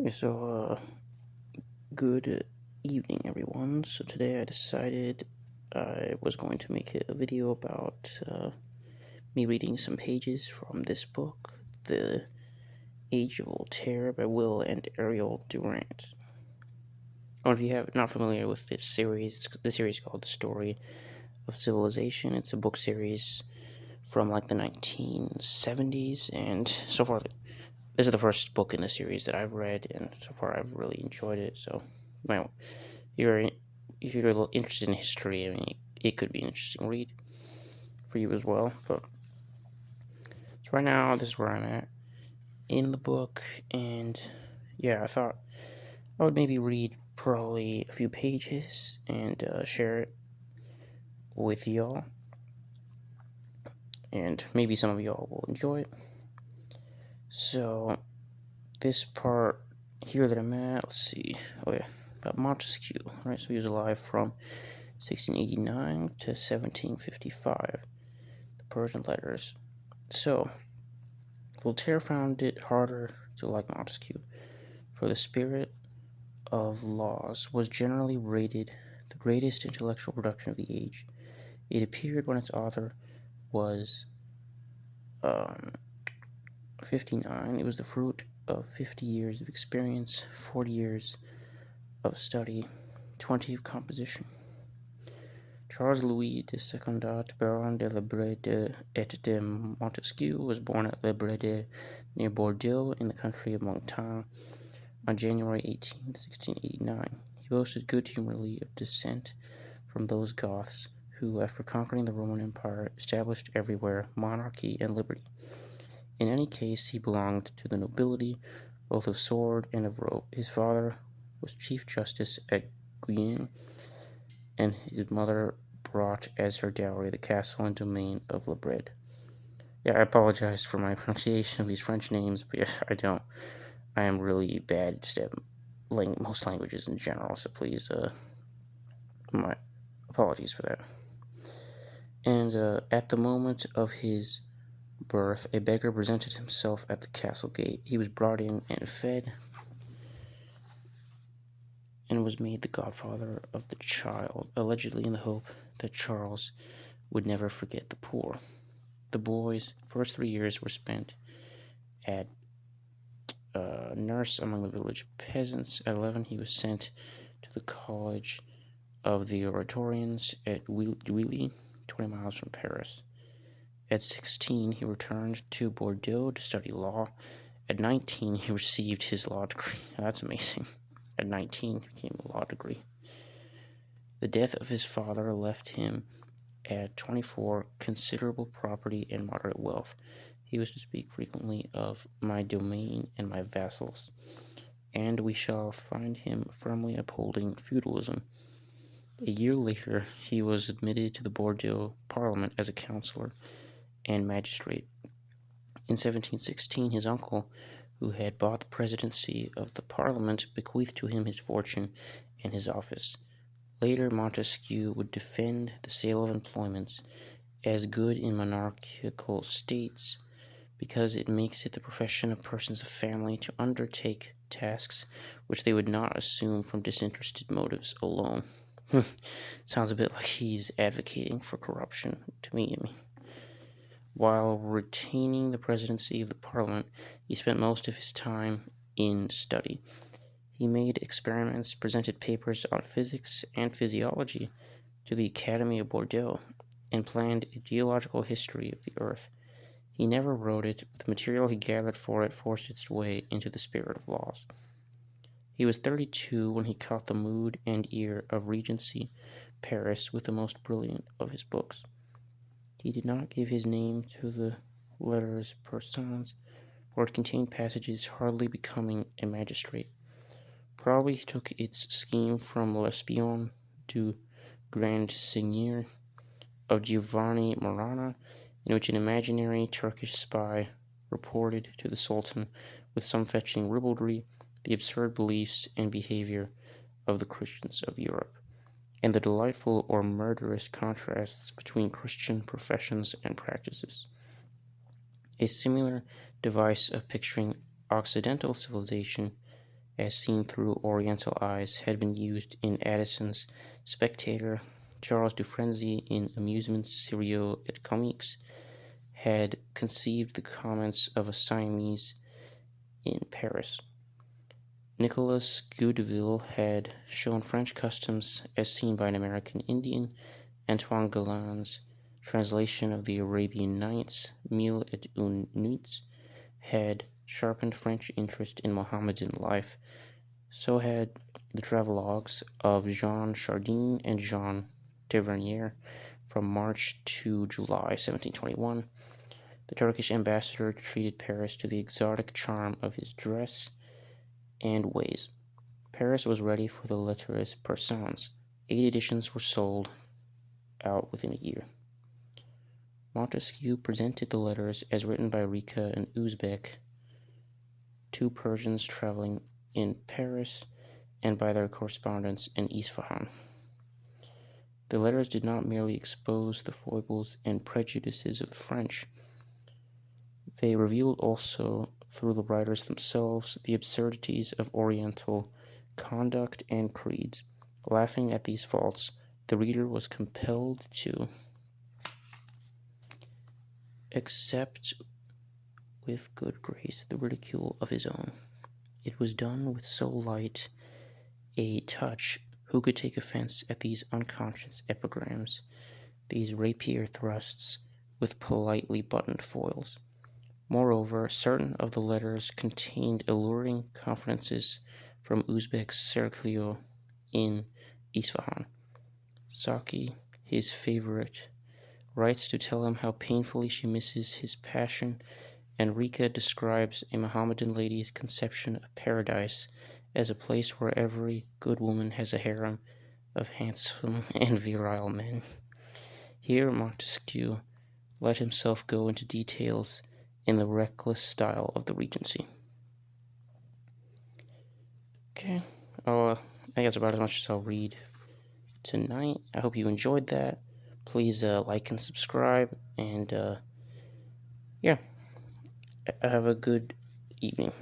Okay, good evening, everyone. So today I decided I was going to make a video about me reading some pages from this book, The Age of Voltaire by Will and Ariel Durant. Or if you have not familiar with this series, the series called The Story of Civilization. It's a book series from like the 1970s, and so far this is the first book in the series that I've read, and so far I've really enjoyed it. So, well, if you're a little interested in history, I mean, it could be an interesting read for you as well. But so right now, this is where I'm at in the book, and yeah, I thought I would maybe read probably a few pages and share it with y'all, and maybe some of y'all will enjoy it. So this part here that I'm at, let's see. Oh yeah, about Montesquieu, right? So he was alive from 1689 to 1755. The Persian letters. So Voltaire found it harder to like Montesquieu, for the spirit of laws was generally rated the greatest intellectual production of the age. It appeared when its author was 59. It was the fruit of 50 years of experience, 40 years of study, 20 of composition. Charles Louis de Secondat, Baron de la Brede et de Montesquieu, was born at La Brede, near Bordeaux, in the country of Montagne, on January 18, 1689. He boasted good humorously of descent from those Goths who, after conquering the Roman Empire, established everywhere monarchy and liberty. In any case, he belonged to the nobility, both of sword and of rope. His father was Chief Justice at Guyenne, and his mother brought as her dowry the castle and domain of La Brede. Yeah, I apologize for my pronunciation of these French names, but yeah, I am really bad just at most languages in general, so please, my apologies for that. And at the moment of his birth, a beggar presented himself at the castle gate. He was brought in and fed, and was made the godfather of the child, allegedly in the hope that Charles would never forget the poor. The boy's first 3 years were spent at nurse among the village peasants. At 11, he was sent to the college of the Oratorians at Ouilly, 20 miles from Paris. At 16, he returned to Bordeaux to study law. At 19, he received his law degree. That's amazing. At 19, he became a law degree. The death of his father left him at 24 considerable property and moderate wealth. He was to speak frequently of my domain and my vassals, and we shall find him firmly upholding feudalism. A year later, he was admitted to the Bordeaux Parliament as a councillor and magistrate. In 1716, his uncle, who had bought the presidency of the Parliament, bequeathed to him his fortune and his office. Later, Montesquieu would defend the sale of employments as good in monarchical states because it makes it the profession of persons of family to undertake tasks which they would not assume from disinterested motives alone. Sounds a bit like he's advocating for corruption to me. While retaining the presidency of the Parliament, he spent most of his time in study. He made experiments, presented papers on physics and physiology to the Academy of Bordeaux, and planned a geological history of the earth. He never wrote it, but the material he gathered for it forced its way into the spirit of laws. He was 32 when he caught the mood and ear of Regency Paris with the most brilliant of his books. He did not give his name to the letters persons, for it contained passages hardly becoming a magistrate. Probably he took its scheme from L'Espion du Grand Seigneur of Giovanni Morana, in which an imaginary Turkish spy reported to the Sultan with some fetching ribaldry the absurd beliefs and behavior of the Christians of Europe, and the delightful or murderous contrasts between Christian professions and practices. A similar device of picturing Occidental civilization as seen through Oriental eyes, had been used in Addison's Spectator. Charles Dufresne, in Amusements Serio et Comiques, had conceived the comments of a Siamese in Paris. Nicolas Goudeville had shown French customs as seen by an American Indian. Antoine Galland's translation of the Arabian Nights, Mille et une Nuits, had sharpened French interest in Mohammedan life. So had the travelogues of Jean Chardin and Jean Tavernier from March to July 1721. The Turkish ambassador treated Paris to the exotic charm of his dress and ways. Paris was ready for the lettres persans. 8 editions were sold out within a year. Montesquieu presented the letters as written by Rika and Uzbek, 2 Persians traveling in Paris, and by their correspondents in Isfahan. The letters did not merely expose the foibles and prejudices of the French. They revealed also, through the writers themselves, the absurdities of Oriental conduct and creeds. Laughing at these faults, the reader was compelled to accept with good grace the ridicule of his own. It was done with so light a touch. Who could take offense at these unconscious epigrams, these rapier thrusts with politely buttoned foils? Moreover, certain of the letters contained alluring confidences from Uzbek's Serklio in Isfahan. Saki, his favorite, writes to tell him how painfully she misses his passion, and Rika describes a Mohammedan lady's conception of paradise as a place where every good woman has a harem of handsome and virile men. Here Montesquieu let himself go into details in the reckless style of the Regency. Okay, I think that's about as much as I'll read tonight. I hope you enjoyed that. Please like and subscribe, and yeah, have a good evening.